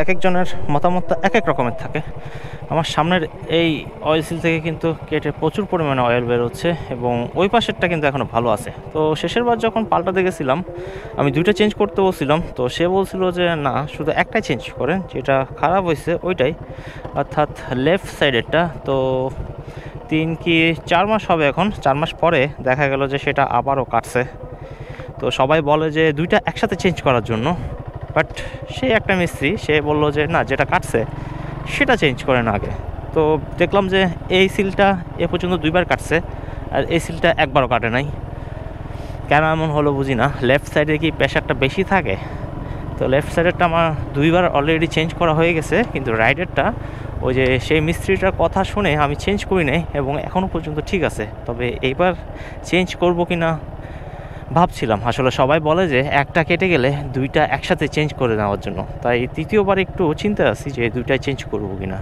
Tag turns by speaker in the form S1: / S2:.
S1: এক একজনের মতামতটা এক এক রকমের থাকে। আমার সামনের এই অয়েল সিল থেকে কিন্তু কেটে প্রচুর পরিমাণে অয়েল বেরোচ্ছে এবং ওই পাশেরটা কিন্তু এখনও ভালো আছে। তো শেষের বার যখন পাল্টাতে গেছিলাম আমি দুইটা চেঞ্জ করতে বলছিলাম, তো সে বলছিল যে না, শুধু একটাই চেঞ্জ করেন, যেটা খারাপ হয়েছে ওইটাই, অর্থাৎ লেফট সাইডেরটা। তো 3 কি 4 মাস হবে, এখন 4 মাস পরে দেখা গেল যে সেটা আবারও কাটছে। তো সবাই বলে যে দুইটা একসাথে চেঞ্জ করার জন্য, বাট সেই একটা মিস্ত্রি সে বললো যে না, যেটা কাটছে সেটা চেঞ্জ করেন আগে। তো দেখলাম যে এই সিলটা এ পর্যন্ত 2বার কাটছে আর এই সিলটা একবারও কাটে নাই। কেন এমন হলো বুঝি না। লেফট সাইডে কি প্রেশারটা বেশি থাকে? তো লেফট সাইডেরটা আমার 2বার অলরেডি চেঞ্জ করা হয়ে গেছে, কিন্তু রাইডেরটা ওই যে সেই মিস্ত্রিটার কথা শুনে আমি চেঞ্জ করি নাই এবং এখনও পর্যন্ত ঠিক আছে। তবে এইবার চেঞ্জ করব কি না ভাবছিলাম। আসলে সবাই বলে যে একটা কেটে গেলে দুইটা একসাথে চেঞ্জ করে নেওয়ার জন্য, তাই তৃতীয়বার একটু চিন্তা আছি যে দুইটাই চেঞ্জ করবো কিনা।